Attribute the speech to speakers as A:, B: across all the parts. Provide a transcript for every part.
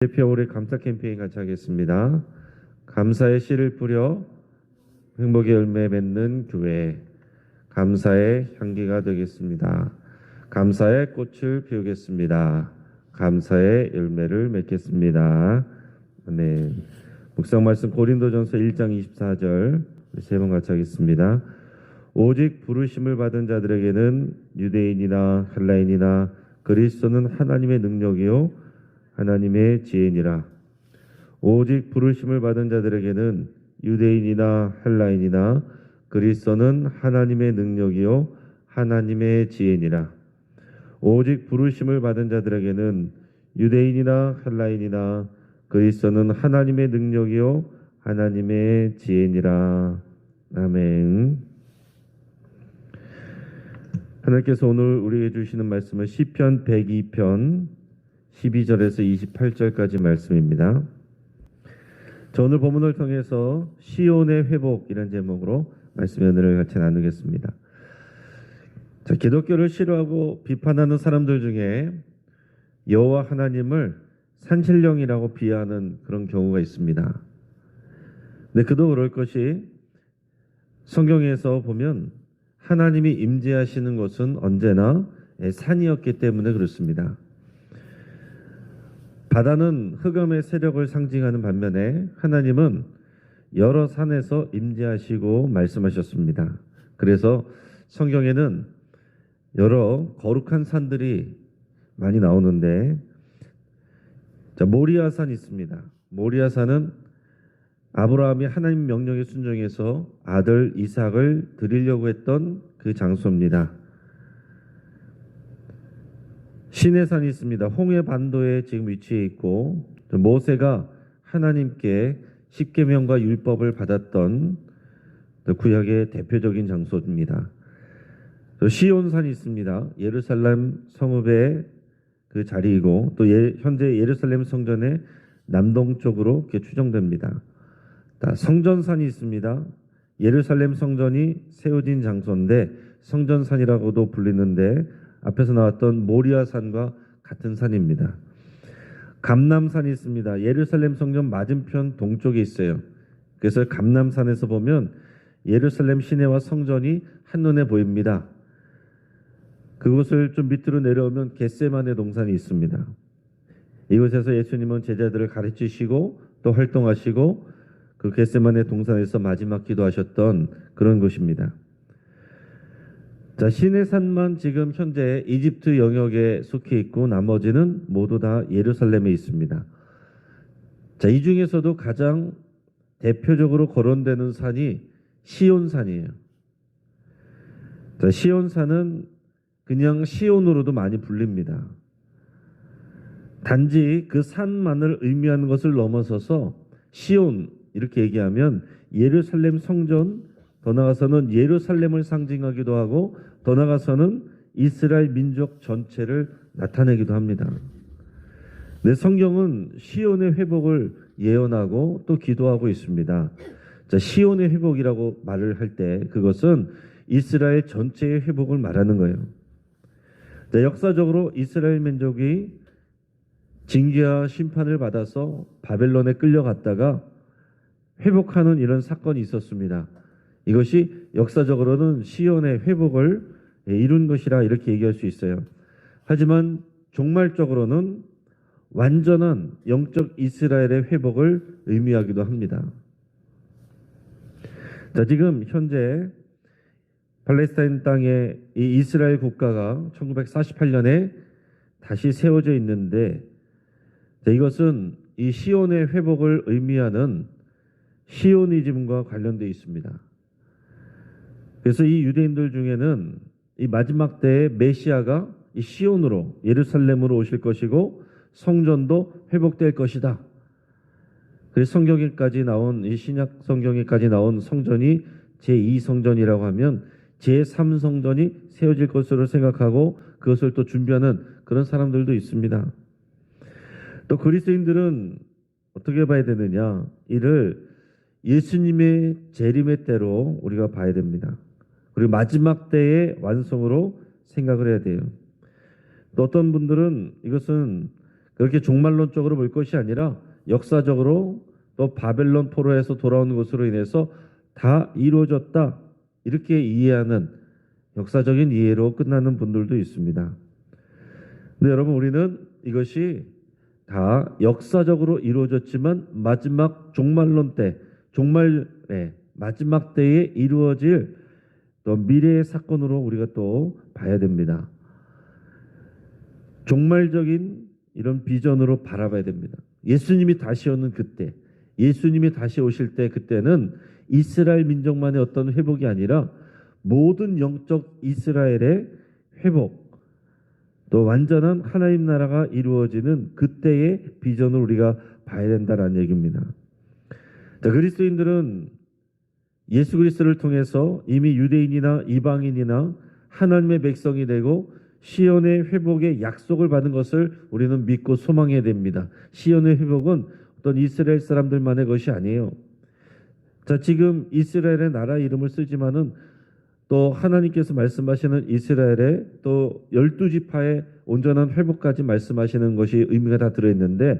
A: 대표 올해 감사 캠페인 같이 하겠습니다. 감사의 씨를 뿌려 행복의 열매 맺는 교회, 감사의 향기가 되겠습니다. 감사의 꽃을 피우겠습니다. 감사의 열매를 맺겠습니다. 아멘. 묵상 말씀 고린도전서 1장 24절 세 번 같이 하겠습니다. 오직 부르심을 받은 자들에게는 유대인이나 헬라인이나 그리스도는 하나님의 능력이요 하나님의 지혜니라. 오직 부르심을 받은 자들에게는 유대인이나 헬라인이나 그리스도는 하나님의 능력이요 하나님의 지혜니라. 오직 부르심을 받은 자들에게는 유대인이나 헬라인이나 그리스도는 하나님의 능력이요 하나님의 지혜니라. 아멘. 하나님께서 오늘 우리에게 주시는 말씀은 시편 102편 12절에서 28절까지 말씀입니다. 저 오늘 본문을 통해서 시온의 회복이라는 제목으로 말씀의 은혜를 같이 나누겠습니다. 자, 기독교를 싫어하고 비판하는 사람들 중에 여호와 하나님을 산신령이라고 비하하는 그런 경우가 있습니다. 근데 그도 그럴 것이 성경에서 보면 하나님이 임재하시는 곳은 언제나 산이었기 때문에 그렇습니다. 바다는 흑암의 세력을 상징하는 반면에 하나님은 여러 산에서 임재하시고 말씀하셨습니다. 그래서 성경에는 여러 거룩한 산들이 많이 나오는데, 모리아산이 있습니다. 모리아산은 아브라함이 하나님 명령에 순종해서 아들 이삭을 드리려고 했던 그 장소입니다. 시내산이 있습니다. 홍해 반도에 지금 위치해 있고 모세가 하나님께 십계명과 율법을 받았던 구약의 대표적인 장소입니다. 시온산이 있습니다. 예루살렘 성읍의 그 자리이고 또 현재 예루살렘 성전의 남동쪽으로 이렇게 추정됩니다. 성전산이 있습니다. 예루살렘 성전이 세워진 장소인데 성전산이라고도 불리는데 앞에서 나왔던 모리아산과 같은 산입니다. 감람산이 있습니다. 예루살렘 성전 맞은편 동쪽에 있어요. 그래서 감람산에서 보면 예루살렘 시내와 성전이 한눈에 보입니다. 그곳을 좀 밑으로 내려오면 겟세마네 동산이 있습니다. 이곳에서 예수님은 제자들을 가르치시고 또 활동하시고 그 겟세마네 동산에서 마지막 기도하셨던 그런 곳입니다. 자, 시내산만 지금 현재 이집트 영역에 속해 있고 나머지는 모두 다 예루살렘에 있습니다. 자, 이 중에서도 가장 대표적으로 거론되는 산이 시온산이에요. 자, 시온산은 그냥 시온으로도 많이 불립니다. 단지 그 산만을 의미하는 것을 넘어서서 시온 이렇게 얘기하면 예루살렘 성전, 더 나아가서는 예루살렘을 상징하기도 하고 더 나아가서는 이스라엘 민족 전체를 나타내기도 합니다. 내 성경은 시온의 회복을 예언하고 또 기도하고 있습니다. 자, 시온의 회복이라고 말을 할 때 그것은 이스라엘 전체의 회복을 말하는 거예요. 자, 역사적으로 이스라엘 민족이 징계와 심판을 받아서 바벨론에 끌려갔다가 회복하는 이런 사건이 있었습니다. 이것이 역사적으로는 시온의 회복을 이룬 것이라 이렇게 얘기할 수 있어요. 하지만 종말적으로는 완전한 영적 이스라엘의 회복을 의미하기도 합니다. 자, 지금 현재 팔레스타인 땅에 이 이스라엘 국가가 1948년에 다시 세워져 있는데, 자, 이것은 이 시온의 회복을 의미하는 시오니즘과 관련되어 있습니다. 그래서 이 유대인들 중에는 이 마지막 때에 메시아가 이 시온으로 예루살렘으로 오실 것이고 성전도 회복될 것이다. 그래서 성경에까지 나온 이 신약 성경에까지 나온 성전이 제2성전이라고 하면 제3성전이 세워질 것으로 생각하고 그것을 또 준비하는 그런 사람들도 있습니다. 또 그리스도인들은 어떻게 봐야 되느냐? 이를 예수님의 재림의 때로 우리가 봐야 됩니다. 그리고 마지막 때의 완성으로 생각을 해야 돼요. 또 어떤 분들은 이것은 그렇게 종말론적으로 볼 것이 아니라 역사적으로 또 바벨론 포로에서 돌아온 것으로 인해서 다 이루어졌다 이렇게 이해하는 역사적인 이해로 끝나는 분들도 있습니다. 근데 여러분 우리는 이것이 다 역사적으로 이루어졌지만 마지막 종말론 때 종말의 마지막 때에 이루어질 또 미래의 사건으로 우리가 또 봐야 됩니다. 종말적인 이런 비전으로 바라봐야 됩니다. 예수님이 다시 오는 그때, 예수님이 다시 오실 때 그때는 이스라엘 민족만의 어떤 회복이 아니라 모든 영적 이스라엘의 회복, 또 완전한 하나님 나라가 이루어지는 그때의 비전을 우리가 봐야 된다는 얘기입니다. 자, 그리스도인들은 예수 그리스도를 통해서 이미 유대인이나 이방인이나 하나님의 백성이 되고 시온의 회복의 약속을 받은 것을 우리는 믿고 소망해야 됩니다. 시온의 회복은 어떤 이스라엘 사람들만의 것이 아니에요. 자, 지금 이스라엘의 나라 이름을 쓰지만은 또 하나님께서 말씀하시는 이스라엘의 또 12지파의 온전한 회복까지 말씀하시는 것이 의미가 다 들어있는데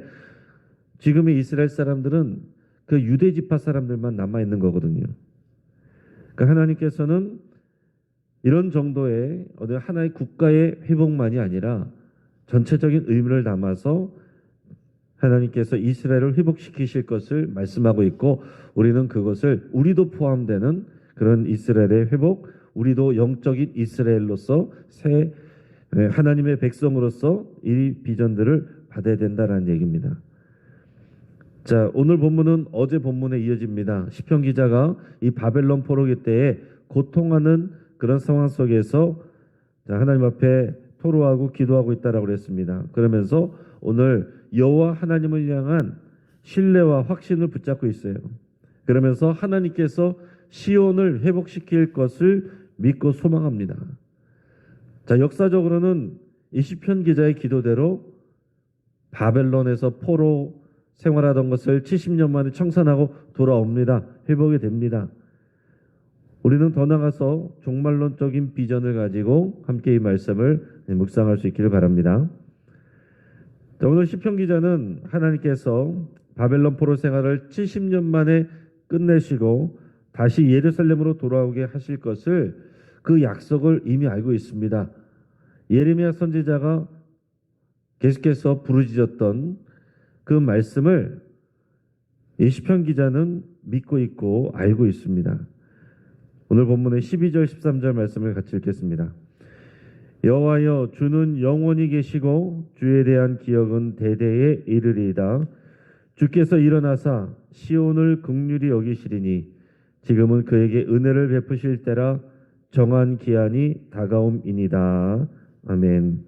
A: 지금의 이스라엘 사람들은 그 유대지파 사람들만 남아있는 거거든요. 그러니까 하나님께서는 이런 정도의 어느 하나의 국가의 회복만이 아니라 전체적인 의미를 담아서 하나님께서 이스라엘을 회복시키실 것을 말씀하고 있고 우리는 그것을 우리도 포함되는 그런 이스라엘의 회복, 우리도 영적인 이스라엘로서 새 하나님의 백성으로서 이 비전들을 받아야 된다는 얘기입니다. 자, 오늘 본문은 어제 본문에 이어집니다. 시편 기자가 이 바벨론 포로기 때에 고통하는 그런 상황 속에서 하나님 앞에 토로하고 기도하고 있다라고 그랬습니다. 그러면서 오늘 여호와 하나님을 향한 신뢰와 확신을 붙잡고 있어요. 그러면서 하나님께서 시온을 회복시킬 것을 믿고 소망합니다. 자, 역사적으로는 이 시편 기자의 기도대로 바벨론에서 포로 생활하던 것을 70년 만에 청산하고 돌아옵니다. 회복이 됩니다. 우리는 더 나아가서 종말론적인 비전을 가지고 함께 이 말씀을 묵상할 수 있기를 바랍니다. 자, 오늘 시편 기자는 하나님께서 바벨론 포로 생활을 70년 만에 끝내시고 다시 예루살렘으로 돌아오게 하실 것을 그 약속을 이미 알고 있습니다. 예레미야 선지자가 계속해서 부르짖었던 그 말씀을 이 시편 기자는 믿고 있고 알고 있습니다. 오늘 본문의 12절 13절 말씀을 같이 읽겠습니다. 여호와여 주는 영원히 계시고 주에 대한 기억은 대대에 이르리이다. 주께서 일어나사 시온을 긍휼히 여기시리니 지금은 그에게 은혜를 베푸실 때라 정한 기한이 다가옴이니이다. 아멘.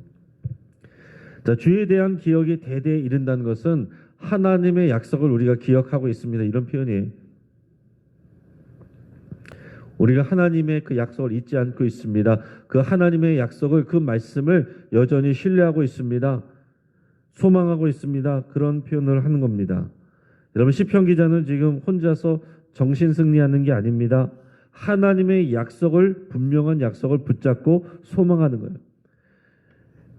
A: 자, 주에 대한 기억이 대대에 이른다는 것은 하나님의 약속을 우리가 기억하고 있습니다. 이런 표현이에요. 우리가 하나님의 그 약속을 잊지 않고 있습니다. 그 하나님의 약속을 그 말씀을 여전히 신뢰하고 있습니다. 소망하고 있습니다. 그런 표현을 하는 겁니다. 여러분 시편 기자는 지금 혼자서 정신 승리하는 게 아닙니다. 하나님의 약속을 분명한 약속을 붙잡고 소망하는 거예요.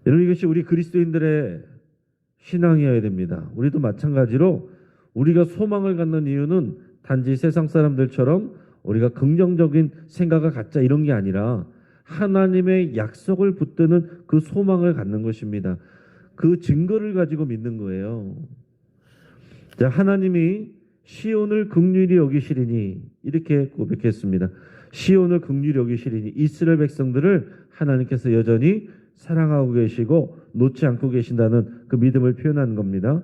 A: 여러분 이것이 우리 그리스도인들의 신앙이어야 됩니다. 우리도 마찬가지로 우리가 소망을 갖는 이유는 단지 세상 사람들처럼 우리가 긍정적인 생각을 갖자 이런 게 아니라 하나님의 약속을 붙드는 그 소망을 갖는 것입니다. 그 증거를 가지고 믿는 거예요. 자, 하나님이 시온을 긍휼히 여기시리니 이렇게 고백했습니다. 시온을 긍휼히 여기시리니 이스라엘 백성들을 하나님께서 여전히 사랑하고 계시고 놓지 않고 계신다는 그 믿음을 표현하는 겁니다.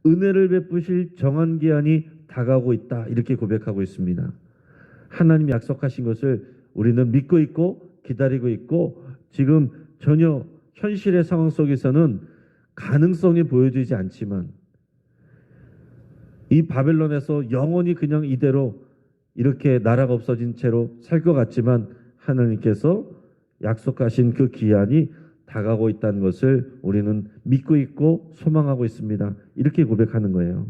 A: 은혜를 베푸실 정한 기한이 다가오고 있다 이렇게 고백하고 있습니다. 하나님이 약속하신 것을 우리는 믿고 있고 기다리고 있고 지금 전혀 현실의 상황 속에서는 가능성이 보여지지 않지만 이 바벨론에서 영원히 그냥 이대로 이렇게 나라가 없어진 채로 살 것 같지만 하나님께서 약속하신 그 기한이 다가오고 있다는 것을 우리는 믿고 있고 소망하고 있습니다. 이렇게 고백하는 거예요.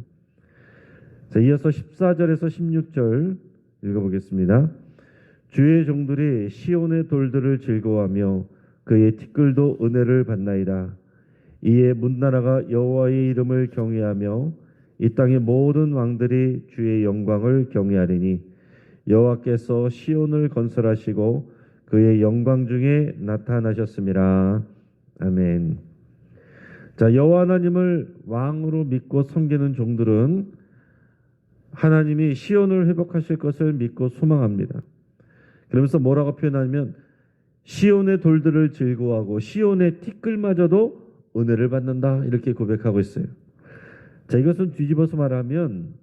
A: 자, 이어서 14절에서 16절 읽어보겠습니다. 주의 종들이 시온의 돌들을 즐거워하며 그의 티끌도 은혜를 받나이다. 이에 문나라가 여호와의 이름을 경외하며 이 땅의 모든 왕들이 주의 영광을 경외하리니 여호와께서 시온을 건설하시고 그의 영광 중에 나타나셨음이라. 아멘. 자, 여호와 하나님을 왕으로 믿고 섬기는 종들은 하나님이 시온을 회복하실 것을 믿고 소망합니다. 그러면서 뭐라고 표현하냐면 시온의 돌들을 즐거워하고 시온의 티끌마저도 은혜를 받는다, 이렇게 고백하고 있어요. 자, 이것은 뒤집어서 말하면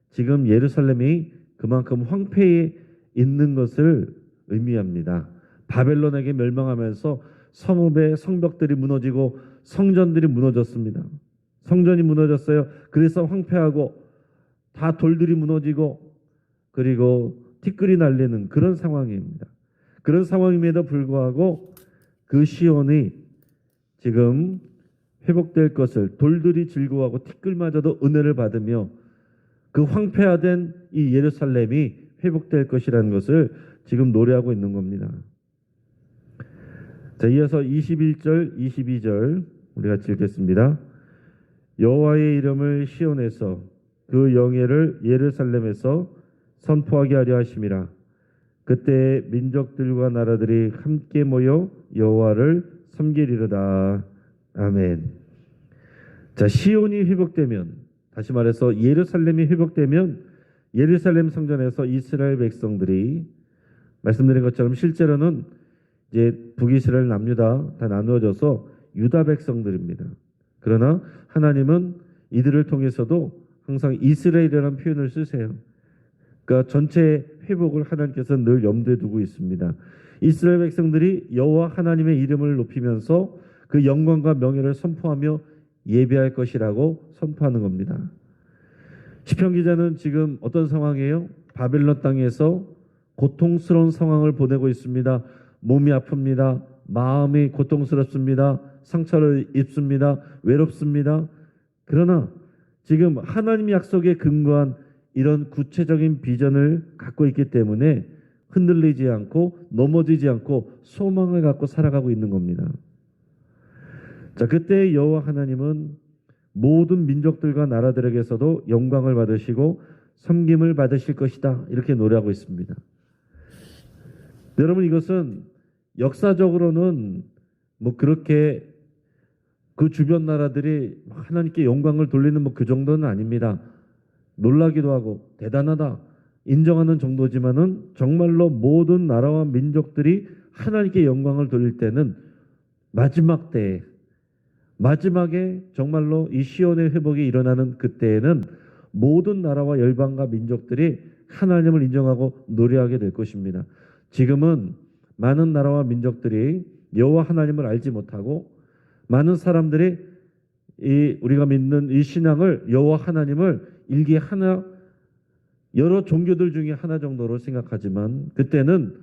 A: 지금 예루살렘이 그만큼 황폐에 있는 것을 의미합니다. 바벨론에게 멸망하면서 성읍의 성벽들이 무너지고 성전들이 무너졌습니다. 성전이 무너졌어요. 그래서 황폐하고 다 돌들이 무너지고 그리고 티끌이 날리는 그런 상황입니다. 그런 상황임에도 불구하고 그 시온이 지금 회복될 것을 돌들이 즐거워하고 티끌마저도 은혜를 받으며 그 황폐화된 이 예루살렘이 회복될 것이라는 것을 지금 노래하고 있는 겁니다. 자, 이어서 21절, 22절 우리 같이 읽겠습니다. 여호와의 이름을 시온에서 그 영예를 예루살렘에서 선포하게 하려 하심이라. 그때 민족들과 나라들이 함께 모여 여호와를 섬기리로다. 아멘. 자, 시온이 회복되면, 다시 말해서 예루살렘이 회복되면 예루살렘 성전에서 이스라엘 백성들이 말씀드린 것처럼 실제로는 이제 북이스라엘 남유다 다 나누어져서 유다 백성들입니다. 그러나 하나님은 이들을 통해서도 항상 이스라엘이라는 표현을 쓰세요. 그러니까 전체 회복을 하나님께서 늘 염두에 두고 있습니다. 이스라엘 백성들이 여호와 하나님의 이름을 높이면서 그 영광과 명예를 선포하며 예배할 것이라고 선포하는 겁니다. 시편 기자는 지금 어떤 상황이에요? 바벨론 땅에서 고통스러운 상황을 보내고 있습니다. 몸이 아픕니다. 마음이 고통스럽습니다. 상처를 입습니다. 외롭습니다. 그러나 지금 하나님 약속에 근거한 이런 구체적인 비전을 갖고 있기 때문에 흔들리지 않고 넘어지지 않고 소망을 갖고 살아가고 있는 겁니다. 자, 그때 여호와 하나님은 모든 민족들과 나라들에게서도 영광을 받으시고 섬김을 받으실 것이다, 이렇게 노래하고 있습니다. 여러분, 이것은 역사적으로는 뭐 그렇게 그 주변 나라들이 하나님께 영광을 돌리는 뭐 그 정도는 아닙니다. 놀라기도 하고 대단하다 인정하는 정도지만은 정말로 모든 나라와 민족들이 하나님께 영광을 돌릴 때는 마지막 때에, 마지막에 정말로 이 시온의 회복이 일어나는 그때에는 모든 나라와 열방과 민족들이 하나님을 인정하고 노래하게 될 것입니다. 지금은 많은 나라와 민족들이 여호와 하나님을 알지 못하고 많은 사람들이 우리가 믿는 이 신앙을, 여호와 하나님을 일개 하나, 여러 종교들 중에 하나 정도로 생각하지만 그때는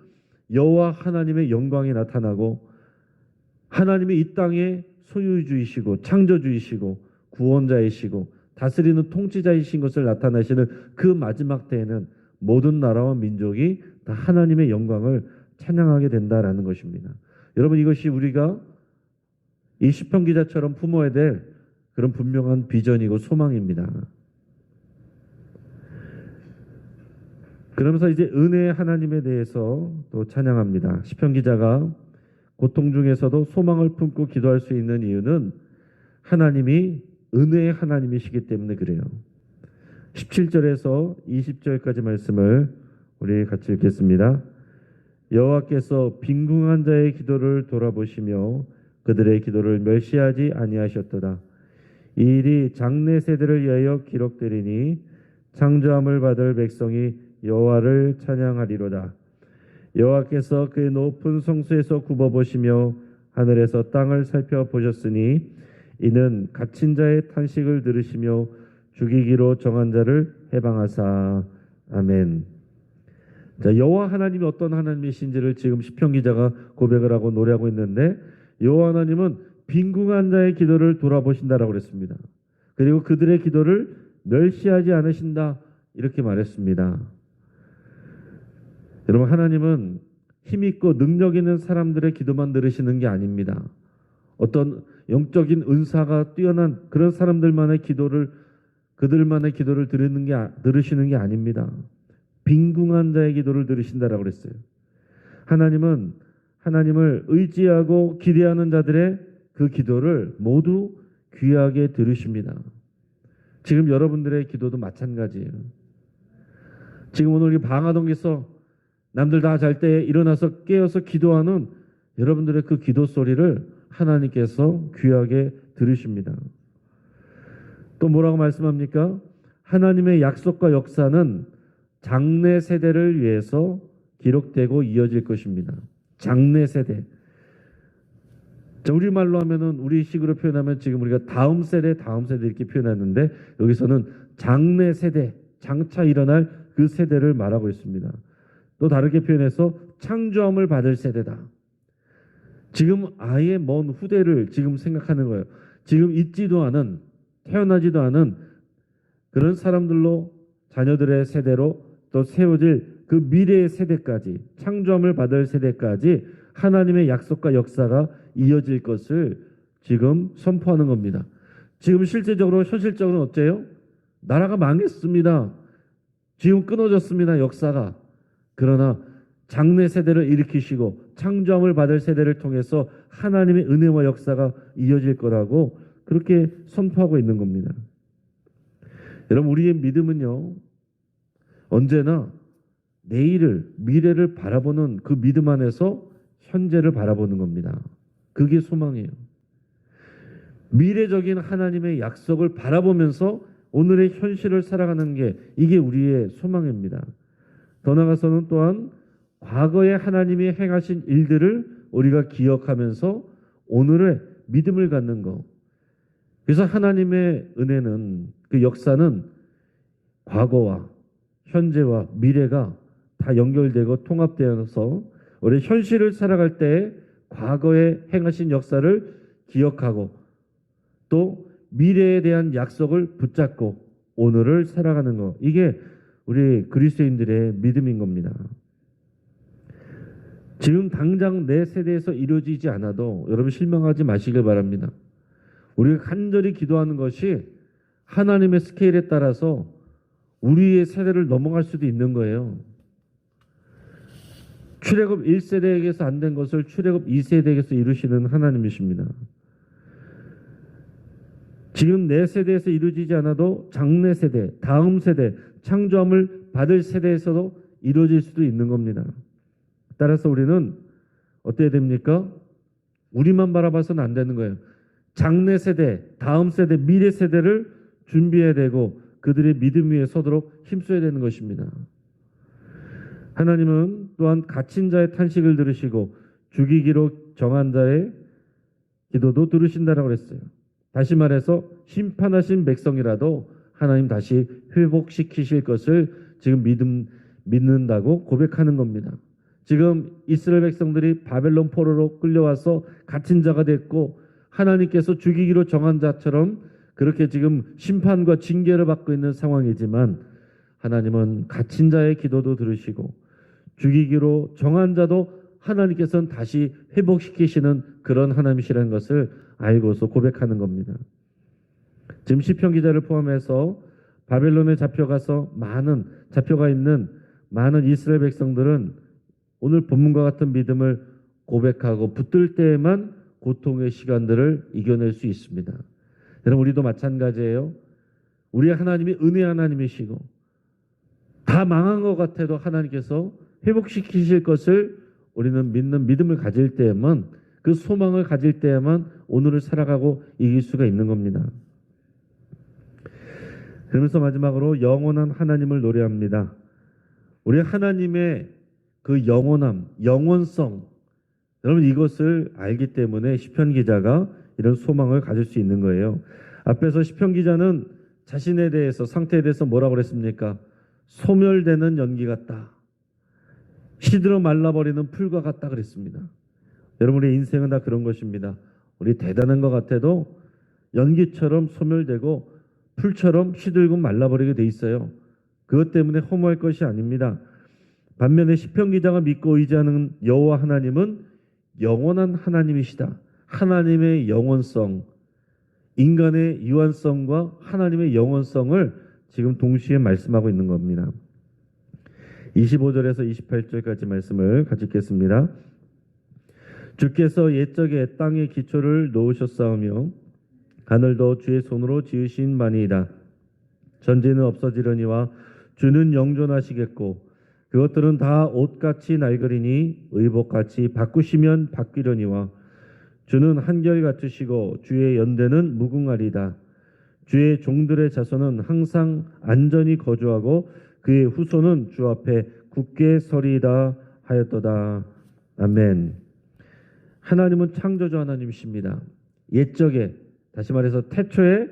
A: 여호와 하나님의 영광이 나타나고 하나님이 이 땅의 소유주이시고 창조주이시고 구원자이시고 다스리는 통치자이신 것을 나타내시는 그 마지막 때에는 모든 나라와 민족이 다 하나님의 영광을 찬양하게 된다라는 것입니다. 여러분, 이것이 우리가 이 시편 기자처럼 품어야 될 그런 분명한 비전이고 소망입니다. 그러면서 이제 은혜의 하나님에 대해서 또 찬양합니다. 시편 기자가 고통 중에서도 소망을 품고 기도할 수 있는 이유는 하나님이 은혜의 하나님이시기 때문에 그래요. 17절에서 20절까지 말씀을 우리 같이 읽겠습니다. 여호와께서 빈궁한 자의 기도를 돌아보시며 그들의 기도를 멸시하지 아니하셨도다. 이 일이 장래 세대를 위하여 기록되리니 창조함을 받을 백성이 여호와를 찬양하리로다. 여호와께서 그의 높은 성수에서 굽어보시며 하늘에서 땅을 살펴보셨으니 이는 갇힌 자의 탄식을 들으시며 죽이기로 정한 자를 해방하사. 아멘. 자, 여호와 하나님이 어떤 하나님이신지를 지금 시편 기자가 고백을 하고 노래하고 있는데 여호와 하나님은 빈궁한 자의 기도를 돌아보신다라고 그랬습니다. 그리고 그들의 기도를 멸시하지 않으신다, 이렇게 말했습니다. 여러분, 하나님은 힘있고 능력 있는 사람들의 기도만 들으시는 게 아닙니다. 어떤 영적인 은사가 뛰어난 그런 사람들만의 기도를 그들만의 기도를 들으시는 게 아닙니다. 빈궁한 자의 기도를 들으신다라고 그랬어요. 하나님은 하나님을 의지하고 기대하는 자들의 그 기도를 모두 귀하게 들으십니다. 지금 여러분들의 기도도 마찬가지예요. 지금 오늘 이 방화동에서 남들 다 잘 때 일어나서 깨어서 기도하는 여러분들의 그 기도 소리를 하나님께서 귀하게 들으십니다. 또 뭐라고 말씀합니까? 하나님의 약속과 역사는 장래 세대를 위해서 기록되고 이어질 것입니다. 장래 세대. 우리말로 하면은 우리식으로 표현하면 지금 우리가 다음 세대 이렇게 표현하는데 여기서는 장래 세대, 장차 일어날 그 세대를 말하고 있습니다. 또 다르게 표현해서 창조함을 받을 세대다. 지금 아예 먼 후대를 지금 생각하는 거예요. 지금 있지도 않은, 태어나지도 않은 그런 사람들로 자녀들의 세대로 또 세워질 그 미래의 세대까지, 창조함을 받을 세대까지 하나님의 약속과 역사가 이어질 것을 지금 선포하는 겁니다. 지금 실제적으로 현실적으로 어째요? 나라가 망했습니다. 지금 끊어졌습니다. 역사가. 그러나 장래 세대를 일으키시고 창조함을 받을 세대를 통해서 하나님의 은혜와 역사가 이어질 거라고 그렇게 선포하고 있는 겁니다. 여러분, 우리의 믿음은요, 언제나 내일을, 미래를 바라보는 그 믿음 안에서 현재를 바라보는 겁니다. 그게 소망이에요. 미래적인 하나님의 약속을 바라보면서 오늘의 현실을 살아가는 게 이게 우리의 소망입니다. 더 나아가서는 또한 과거에 하나님이 행하신 일들을 우리가 기억하면서 오늘의 믿음을 갖는 것. 그래서 하나님의 은혜는, 그 역사는 과거와 현재와 미래가 다 연결되고 통합되어서 우리 현실을 살아갈 때 과거에 행하신 역사를 기억하고 또 미래에 대한 약속을 붙잡고 오늘을 살아가는 것. 이게 우리 그리스도인들의 믿음인 겁니다. 지금 당장 내 세대에서 이루어지지 않아도 여러분 실망하지 마시길 바랍니다. 우리가 간절히 기도하는 것이 하나님의 스케일에 따라서 우리의 세대를 넘어갈 수도 있는 거예요. 출애굽 1세대에게서 안 된 것을 출애굽 2세대에게서 이루시는 하나님이십니다. 지금 내 세대에서 이루어지지 않아도 장래 세대, 다음 세대, 창조함을 받을 세대에서도 이루어질 수도 있는 겁니다. 따라서 우리는 어떻게 됩니까? 우리만 바라봐서는 안 되는 거예요. 장래 세대, 다음 세대, 미래 세대를 준비해야 되고 그들의 믿음 위에 서도록 힘써야 되는 것입니다. 하나님은 또한 갇힌 자의 탄식을 들으시고 죽이기로 정한 자의 기도도 들으신다라고 했어요. 다시 말해서 심판하신 백성이라도 하나님 다시 회복시키실 것을 지금 믿는다고 고백하는 겁니다. 지금 이스라엘 백성들이 바벨론 포로로 끌려와서 갇힌 자가 됐고 하나님께서 죽이기로 정한 자처럼 그렇게 지금 심판과 징계를 받고 있는 상황이지만 하나님은 갇힌 자의 기도도 들으시고 죽이기로 정한 자도 하나님께서는 다시 회복시키시는 그런 하나님이시라는 것을 알고서 고백하는 겁니다. 지금 시편 기자를 포함해서 바벨론에 잡혀가 있는 많은 이스라엘 백성들은 오늘 본문과 같은 믿음을 고백하고 붙들 때에만 고통의 시간들을 이겨낼 수 있습니다. 여러분, 우리도 마찬가지예요. 우리 하나님이 은혜 하나님이시고 다 망한 것 같아도 하나님께서 회복시키실 것을 우리는 믿는 믿음을 가질 때에만, 그 소망을 가질 때에만 오늘을 살아가고 이길 수가 있는 겁니다. 그러면서 마지막으로 영원한 하나님을 노래합니다. 우리 하나님의 그 영원함, 영원성, 여러분 이것을 알기 때문에 시편 기자가 이런 소망을 가질 수 있는 거예요. 앞에서 시편 기자는 자신에 대해서, 상태에 대해서 뭐라고 그랬습니까? 소멸되는 연기 같다. 시들어 말라버리는 풀과 같다 그랬습니다. 여러분, 우리 인생은 다 그런 것입니다. 우리 대단한 것 같아도 연기처럼 소멸되고 풀처럼 시들고 말라버리게 돼 있어요. 그것 때문에 허무할 것이 아닙니다. 반면에 시편 기자가 믿고 의지하는 여호와 하나님은 영원한 하나님이시다. 하나님의 영원성, 인간의 유한성과 하나님의 영원성을 지금 동시에 말씀하고 있는 겁니다. 25절에서 28절까지 말씀을 같이 읽겠습니다. 주께서 옛적에 땅의 기초를 놓으셨사오며 하늘도 주의 손으로 지으신 바니이다. 전지는 없어지려니와 주는 영존하시겠고 그것들은 다 옷같이 낡으리니 의복같이 바꾸시면 바뀌려니와 주는 한결같으시고 주의 연대는 무궁하리다. 주의 종들의 자손은 항상 안전히 거주하고 그의 후손은 주 앞에 굳게 서리이다 하였도다. 아멘. 하나님은 창조주 하나님이십니다. 옛적에, 다시 말해서 태초에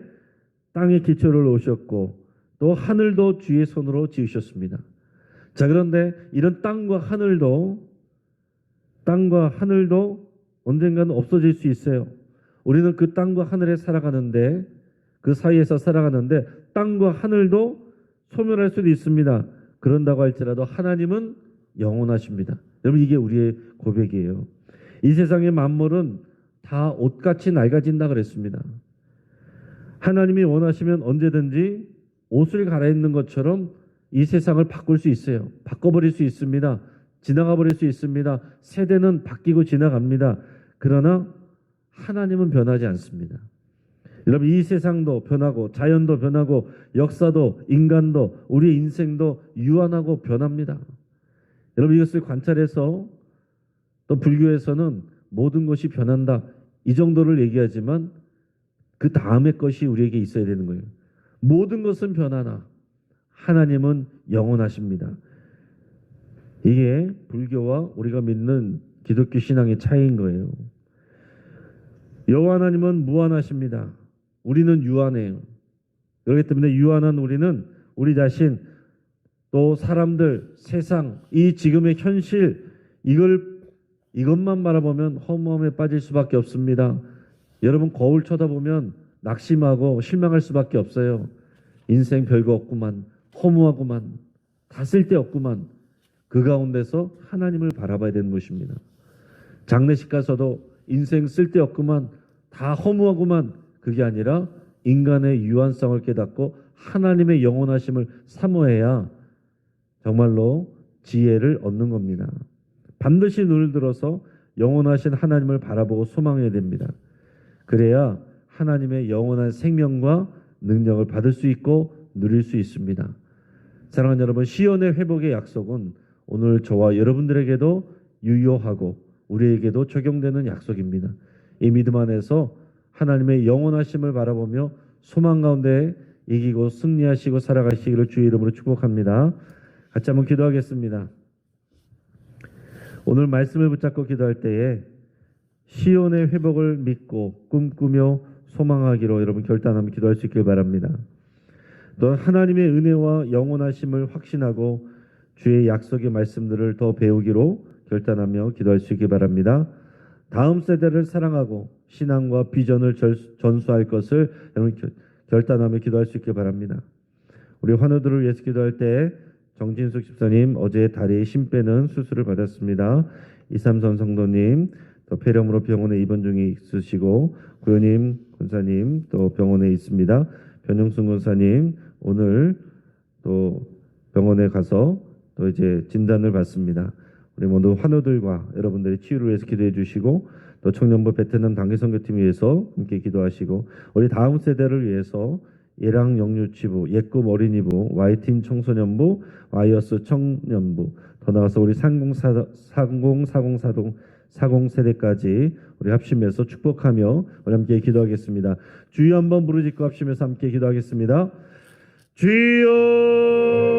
A: 땅의 기초를 놓으셨고 또 하늘도 주의 손으로 지으셨습니다. 자, 그런데 이런 땅과 하늘도 언젠가는 없어질 수 있어요. 우리는 그 땅과 하늘에 살아가는데, 그 사이에서 살아가는데 땅과 하늘도 소멸할 수도 있습니다. 그런다고 할지라도 하나님은 영원하십니다. 여러분, 이게 우리의 고백이에요. 이 세상의 만물은 다 옷같이 낡아진다 그랬습니다. 하나님이 원하시면 언제든지 옷을 갈아입는 것처럼 이 세상을 바꿀 수 있어요. 바꿔버릴 수 있습니다. 지나가 버릴 수 있습니다. 세대는 바뀌고 지나갑니다. 그러나 하나님은 변하지 않습니다. 여러분, 이 세상도 변하고 자연도 변하고 역사도 인간도 우리의 인생도 유한하고 변합니다. 여러분, 이것을 관찰해서 또 불교에서는 모든 것이 변한다, 이 정도를 얘기하지만 그 다음의 것이 우리에게 있어야 되는 거예요. 모든 것은 변하나 하나님은 영원하십니다. 이게 불교와 우리가 믿는 기독교 신앙의 차이인 거예요. 여호와 하나님은 무한하십니다. 우리는 유한해요. 그렇기 때문에 유한한 우리는 우리 자신, 또 사람들, 세상, 이 지금의 현실, 이것만 바라보면 허무함에 빠질 수밖에 없습니다. 여러분, 거울 쳐다보면 낙심하고 실망할 수밖에 없어요. 인생 별거 없구만, 허무하구만, 다 쓸데없구만. 그 가운데서 하나님을 바라봐야 되는 것입니다. 장례식 가서도 인생 쓸데없구만, 다 허무하구만, 그게 아니라 인간의 유한성을 깨닫고 하나님의 영원하심을 사모해야 정말로 지혜를 얻는 겁니다. 반드시 눈을 들어서 영원하신 하나님을 바라보고 소망해야 됩니다. 그래야 하나님의 영원한 생명과 능력을 받을 수 있고 누릴 수 있습니다. 사랑하는 여러분, 시온의 회복의 약속은 오늘 저와 여러분들에게도 유효하고 우리에게도 적용되는 약속입니다. 이 믿음 안에서 하나님의 영원하심을 바라보며 소망 가운데 이기고 승리하시고 살아가시기를 주의 이름으로 축복합니다. 같이 한번 기도하겠습니다. 오늘 말씀을 붙잡고 기도할 때에 시온의 회복을 믿고 꿈꾸며 소망하기로 여러분 결단하며 기도할 수 있길 바랍니다. 또 하나님의 은혜와 영원하심을 확신하고 주의 약속의 말씀들을 더 배우기로 결단하며 기도할 수 있길 바랍니다. 다음 세대를 사랑하고 신앙과 비전을 전수할 것을 여러분 결단하며 기도할 수 있길 바랍니다. 우리 환우들을 위해서 기도할 때 정진숙 집사님 어제 다리에 심 빼는 수술을 받았습니다. 이삼선 성도님 또 폐렴으로 병원에 입원 중에 있으시고 구현님 권사님 또 병원에 있습니다. 변영순 권사님 오늘 또 병원에 가서 또 이제 진단을 받습니다. 우리 모두 환우들과 여러분들의 치유를 위해서 기도해 주시고 또 청년부 베트남 단계선교팀 위해서 함께 기도하시고 우리 다음 세대를 위해서 예랑 영유치부, 예꿈 어린이부, YT인 청소년부, 와이어스 청년부, 더 나아가서 우리 40 세대까지 우리 합심해서 축복하며 우리 함께 기도하겠습니다. 주여 한번 부르짖고 합심해서 함께 기도하겠습니다. 주여